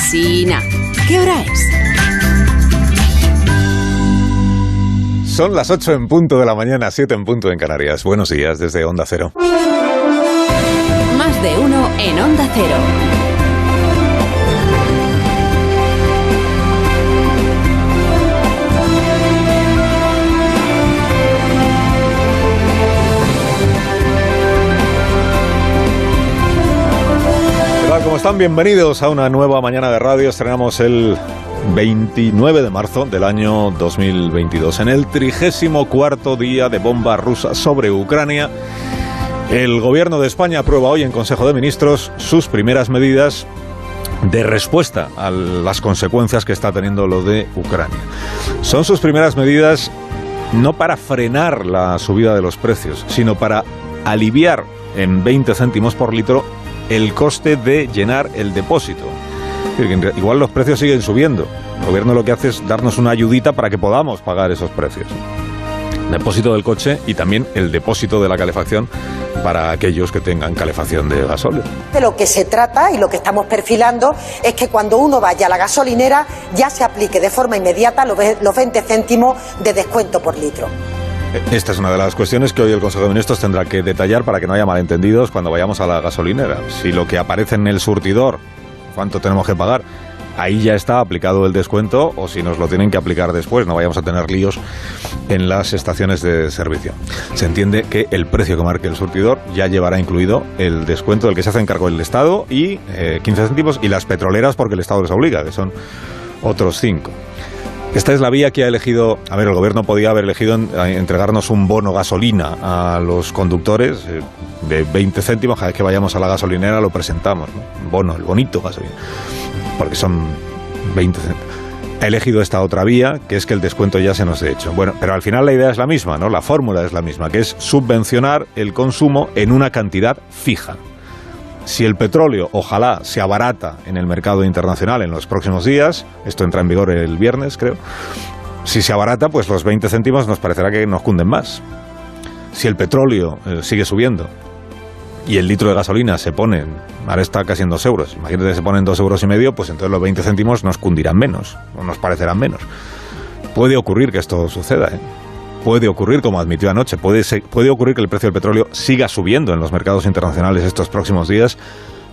Alsina. ¿Qué hora es? Son las 8 en punto de la mañana, 7 en punto en Canarias. Buenos días desde Onda Cero. Más de uno en Onda Cero. ¿Cómo están? Bienvenidos a una nueva mañana de radio. Estrenamos el 29 de marzo del año 2022. En el 34º día de bomba rusa sobre Ucrania, el gobierno de España aprueba hoy en Consejo de Ministros sus primeras medidas de respuesta a las consecuencias que está teniendo lo de Ucrania. Son sus primeras medidas no para frenar la subida de los precios, sino para aliviar en 20 céntimos por litro el coste de llenar el depósito. Igual los precios siguen subiendo. El gobierno lo que hace es darnos una ayudita para que podamos pagar esos precios. El depósito del coche y también el depósito de la calefacción para aquellos que tengan calefacción de gasóleo. De lo que se trata y lo que estamos perfilando es que cuando uno vaya a la gasolinera ya se aplique de forma inmediata los 20 céntimos de descuento por litro. Esta es una de las cuestiones que hoy el Consejo de Ministros tendrá que detallar para que no haya malentendidos cuando vayamos a la gasolinera. Si lo que aparece en el surtidor, cuánto tenemos que pagar, ahí ya está aplicado el descuento, o si nos lo tienen que aplicar después, no vayamos a tener líos en las estaciones de servicio. Se entiende que el precio que marque el surtidor ya llevará incluido el descuento del que se hace en cargo el Estado y 15 céntimos, y las petroleras porque el Estado les obliga, que son otros 5. Esta es la vía que ha elegido. A ver, el gobierno podía haber elegido entregarnos un bono gasolina a los conductores de 20 céntimos. Cada vez que vayamos a la gasolinera lo presentamos, ¿no? Un bono, el bonito gasolina, porque son 20 céntimos. Ha elegido esta otra vía, que es que el descuento ya se nos dé hecho. Bueno, pero al final la idea es la misma, ¿no? La fórmula es la misma, que es subvencionar el consumo en una cantidad fija. Si el petróleo, ojalá, se abarata en el mercado internacional en los próximos días, esto entra en vigor el viernes, creo, si se abarata, pues los 20 céntimos nos parecerá que nos cunden más. Si el petróleo sigue subiendo y el litro de gasolina se pone, ahora está casi en 2 euros, imagínate que se ponen 2,5 euros, pues entonces los 20 céntimos nos cundirán menos, o nos parecerán menos. Puede ocurrir que esto suceda, ¿eh? Puede ocurrir, como admitió anoche, puede ocurrir que el precio del petróleo siga subiendo en los mercados internacionales estos próximos días,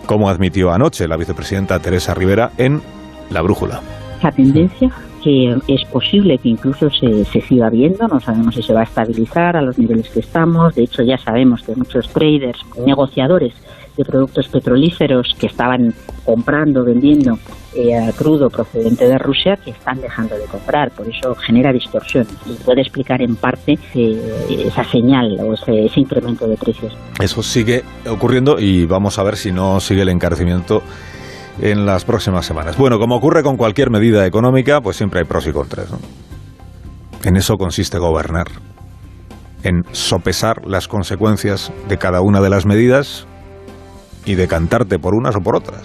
como admitió anoche la vicepresidenta Teresa Rivera en La Brújula. La tendencia que es posible que incluso se siga viendo, no sabemos si se va a estabilizar a los niveles que estamos. De hecho, ya sabemos que muchos traders, negociadores de productos petrolíferos que estaban comprando, vendiendo crudo procedente de Rusia, que están dejando de comprar. Por eso genera distorsiones y puede explicar en parte esa señal o ese incremento de precios. Eso sigue ocurriendo y vamos a ver si no sigue el encarecimiento en las próximas semanas. Bueno, como ocurre con cualquier medida económica, pues siempre hay pros y contras, ¿no? En eso consiste gobernar, en sopesar las consecuencias de cada una de las medidas y decantarte por unas o por otras.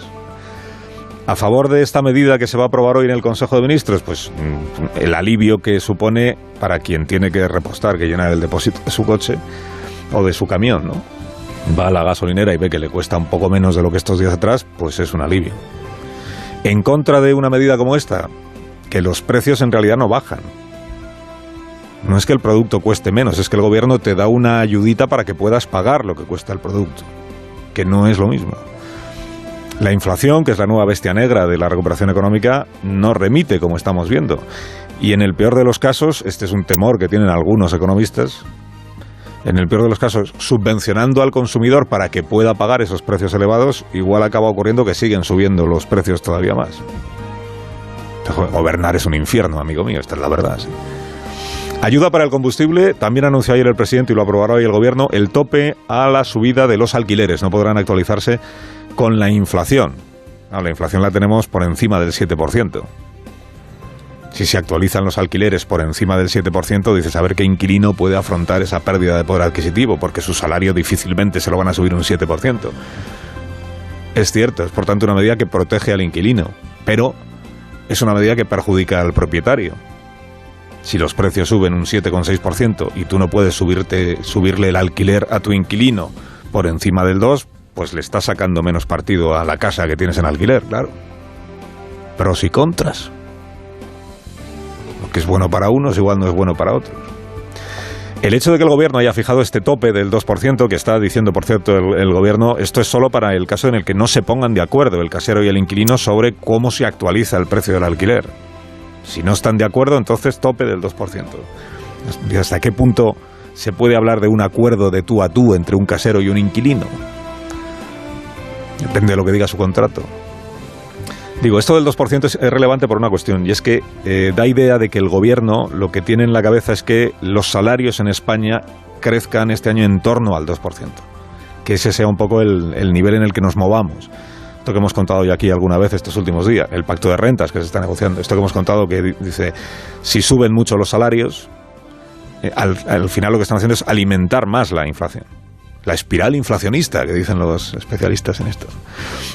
A favor de esta medida que se va a aprobar hoy en el Consejo de Ministros, pues el alivio que supone para quien tiene que repostar, que llenar el depósito de su coche o de su camión, ¿no? Va a la gasolinera y ve que le cuesta un poco menos de lo que estos días atrás, pues es un alivio. En contra de una medida como esta, que los precios en realidad no bajan. No es que el producto cueste menos, es que el gobierno te da una ayudita para que puedas pagar lo que cuesta el producto, que no es lo mismo. La inflación, que es la nueva bestia negra de la recuperación económica, no remite, como estamos viendo. Y en el peor de los casos, este es un temor que tienen algunos economistas, en el peor de los casos, subvencionando al consumidor para que pueda pagar esos precios elevados, igual acaba ocurriendo que siguen subiendo los precios todavía más. Gobernar es un infierno, amigo mío, esta es la verdad, sí. Ayuda para el combustible, también anunció ayer el presidente y lo aprobará hoy el gobierno, el tope a la subida de los alquileres. No podrán actualizarse con la inflación. No, la inflación la tenemos por encima del 7%. Si se actualizan los alquileres por encima del 7%, dices, a ver qué inquilino puede afrontar esa pérdida de poder adquisitivo, porque su salario difícilmente se lo van a subir un 7%. Es cierto, es por tanto una medida que protege al inquilino, pero es una medida que perjudica al propietario. Si los precios suben un 7,6% y tú no puedes subirle el alquiler a tu inquilino por encima del 2%, pues le estás sacando menos partido a la casa que tienes en alquiler, claro. pros y contras. Lo que es bueno para unos igual no es bueno para otros. El hecho de que el gobierno haya fijado este tope del 2%, que está diciendo, por cierto, el gobierno, esto es solo para el caso en el que no se pongan de acuerdo el casero y el inquilino sobre cómo se actualiza el precio del alquiler. Si no están de acuerdo, entonces tope del 2%. ¿Hasta qué punto se puede hablar de un acuerdo de tú a tú entre un casero y un inquilino? Depende de lo que diga su contrato. Digo, esto del 2% es relevante por una cuestión, y es que da idea de que el gobierno lo que tiene en la cabeza es que los salarios en España crezcan este año en torno al 2%. Que ese sea un poco el nivel en el que nos movamos. Esto que hemos contado ya aquí alguna vez estos últimos días, el pacto de rentas que se está negociando. Esto que hemos contado que dice, si suben mucho los salarios, al final lo que están haciendo es alimentar más la inflación. La espiral inflacionista que dicen los especialistas en esto.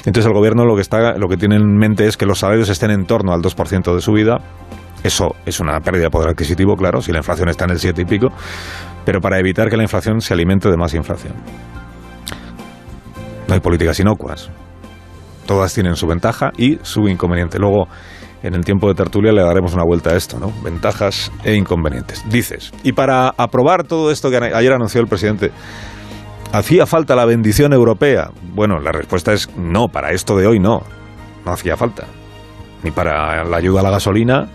Entonces el gobierno lo que tiene en mente es que los salarios estén en torno al 2% de subida. Eso es una pérdida de poder adquisitivo, claro, si la inflación está en el 7 y pico, pero para evitar que la inflación se alimente de más inflación. No hay políticas inocuas. Todas tienen su ventaja y su inconveniente. Luego, en el tiempo de tertulia le daremos una vuelta a esto, ¿no? Ventajas e inconvenientes. Dices, y para aprobar todo esto que ayer anunció el presidente, ¿hacía falta la bendición europea? Bueno, la respuesta es no, para esto de hoy no hacía falta. Ni para la ayuda a la gasolina,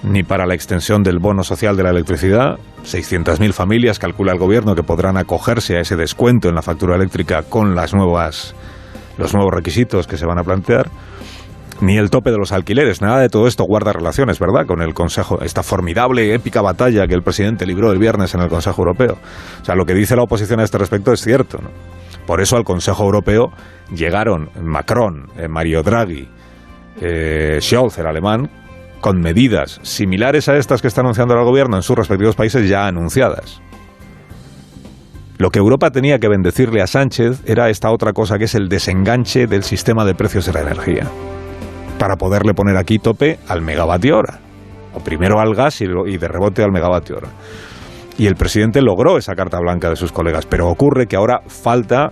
ni para la extensión del bono social de la electricidad. 600.000 familias, calcula el gobierno, que podrán acogerse a ese descuento en la factura eléctrica con los nuevos requisitos que se van a plantear. Ni el tope de los alquileres, nada de todo esto guarda relaciones, ¿verdad?, con el Consejo, esta formidable, épica batalla que el presidente libró el viernes en el Consejo Europeo. O sea, lo que dice la oposición a este respecto es cierto, ¿no? Por eso al Consejo Europeo llegaron Macron, Mario Draghi, Scholz, el alemán, con medidas similares a estas que está anunciando el gobierno en sus respectivos países ya anunciadas. Lo que Europa tenía que bendecirle a Sánchez era esta otra cosa, que es el desenganche del sistema de precios de la energía, para poderle poner aquí tope al megavatio hora, o primero al gas y de rebote al megavatio hora. Y el presidente logró esa carta blanca de sus colegas, pero ocurre que ahora falta,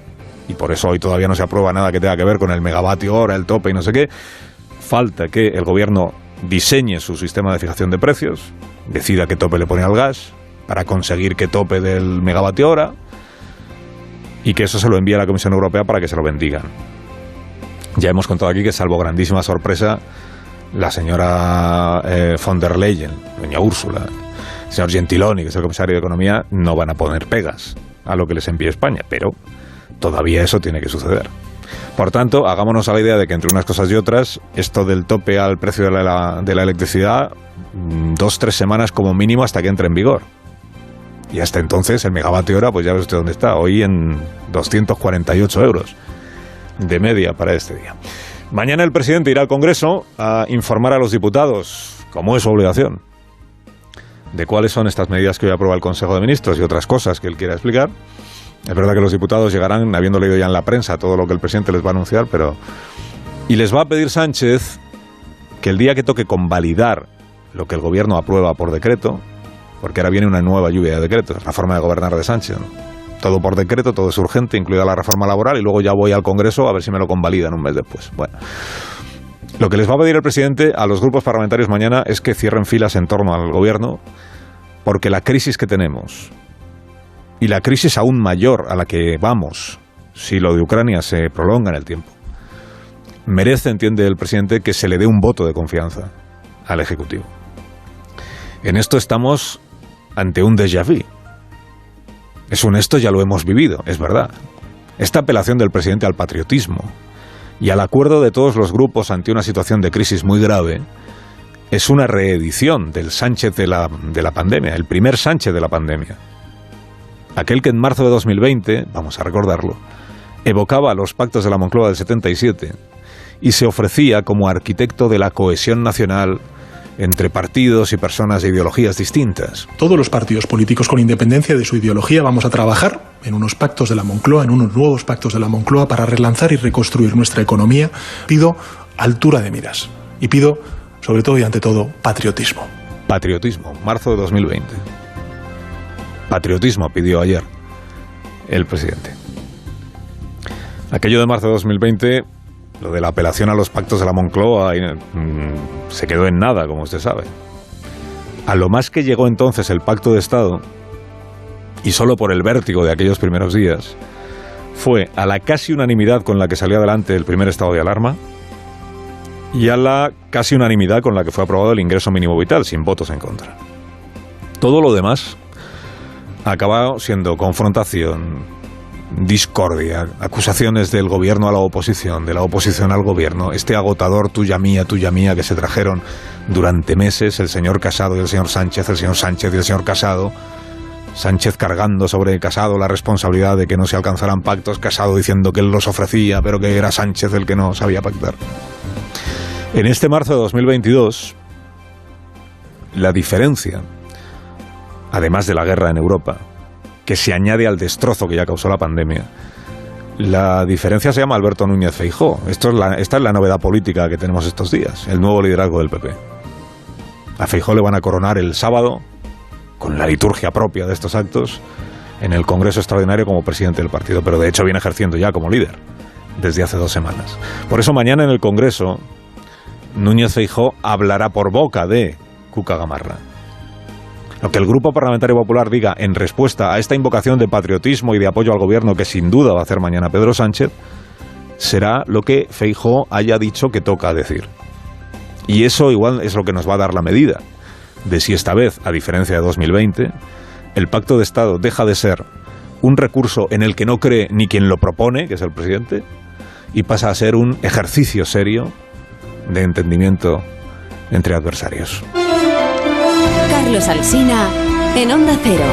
y por eso hoy todavía no se aprueba nada que tenga que ver con el megavatio hora, el tope y no sé qué, falta que el gobierno diseñe su sistema de fijación de precios, decida qué tope le pone al gas, para conseguir qué tope del megavatio hora, y que eso se lo envíe a la Comisión Europea para que se lo bendigan. Ya hemos contado aquí que, salvo grandísima sorpresa, la señora von der Leyen, doña Úrsula, el señor Gentiloni, que es el comisario de Economía, no van a poner pegas a lo que les envíe España, pero todavía eso tiene que suceder. Por tanto, hagámonos a la idea de que entre unas cosas y otras, esto del tope al precio de la electricidad, 2-3 semanas como mínimo hasta que entre en vigor. Y hasta entonces el megavatio hora, pues ya ves usted dónde está, hoy en 248 euros de media para este día. Mañana el presidente irá al Congreso a informar a los diputados, como es su obligación, de cuáles son estas medidas que hoy aprueba el Consejo de Ministros y otras cosas que él quiera explicar. Es verdad que los diputados llegarán habiendo leído ya en la prensa todo lo que el presidente les va a anunciar, y les va a pedir Sánchez que el día que toque convalidar lo que el gobierno aprueba por decreto, porque ahora viene una nueva lluvia de decretos, la forma de gobernar de Sánchez, ¿no? Todo por decreto, todo es urgente, incluida la reforma laboral, y luego ya voy al Congreso a ver si me lo convalidan un mes después. Bueno, lo que les va a pedir el presidente a los grupos parlamentarios mañana es que cierren filas en torno al gobierno, porque la crisis que tenemos, y la crisis aún mayor a la que vamos, si lo de Ucrania se prolonga en el tiempo, merece, entiende el presidente, que se le dé un voto de confianza al Ejecutivo. En esto estamos ante un déjà vu. Esto ya lo hemos vivido, es verdad. Esta apelación del presidente al patriotismo y al acuerdo de todos los grupos ante una situación de crisis muy grave es una reedición del Sánchez de la pandemia, el primer Sánchez de la pandemia. Aquel que en marzo de 2020, vamos a recordarlo, evocaba los pactos de la Moncloa del 77 y se ofrecía como arquitecto de la cohesión nacional entre partidos y personas de ideologías distintas. Todos los partidos políticos, con independencia de su ideología, vamos a trabajar en unos pactos de la Moncloa, en unos nuevos pactos de la Moncloa, para relanzar y reconstruir nuestra economía. Pido altura de miras y pido, sobre todo y ante todo, patriotismo. Patriotismo, marzo de 2020. Patriotismo pidió ayer el presidente. Aquello de marzo de 2020 Lo de la apelación a los pactos de la Moncloa se quedó en nada, como usted sabe. A lo más que llegó entonces el Pacto de Estado, y solo por el vértigo de aquellos primeros días, fue a la casi unanimidad con la que salió adelante el primer estado de alarma y a la casi unanimidad con la que fue aprobado el ingreso mínimo vital, sin votos en contra. Todo lo demás ha acabado siendo confrontación, discordia, acusaciones del gobierno a la oposición, de la oposición al gobierno, este agotador tuya mía que se trajeron durante meses el señor Casado y el señor Sánchez y el señor Casado, Sánchez cargando sobre Casado la responsabilidad de que no se alcanzaran pactos, Casado diciendo que él los ofrecía, pero que era Sánchez el que no sabía pactar. En este marzo de 2022, la diferencia, además de la guerra en Europa, que se añade al destrozo que ya causó la pandemia, la diferencia se llama Alberto Núñez Feijóo. Esta es la novedad política que tenemos estos días, el nuevo liderazgo del PP. A Feijóo le van a coronar el sábado, con la liturgia propia de estos actos, en el Congreso Extraordinario como presidente del partido, pero de hecho viene ejerciendo ya como líder desde hace 2 semanas. Por eso mañana en el Congreso Núñez Feijóo hablará por boca de Cuca Gamarra. Lo que el Grupo Parlamentario Popular diga en respuesta a esta invocación de patriotismo y de apoyo al gobierno que sin duda va a hacer mañana Pedro Sánchez, será lo que Feijóo haya dicho que toca decir. Y eso igual es lo que nos va a dar la medida de si esta vez, a diferencia de 2020, el Pacto de Estado deja de ser un recurso en el que no cree ni quien lo propone, que es el presidente, y pasa a ser un ejercicio serio de entendimiento entre adversarios. Carlos Alsina en Onda Cero.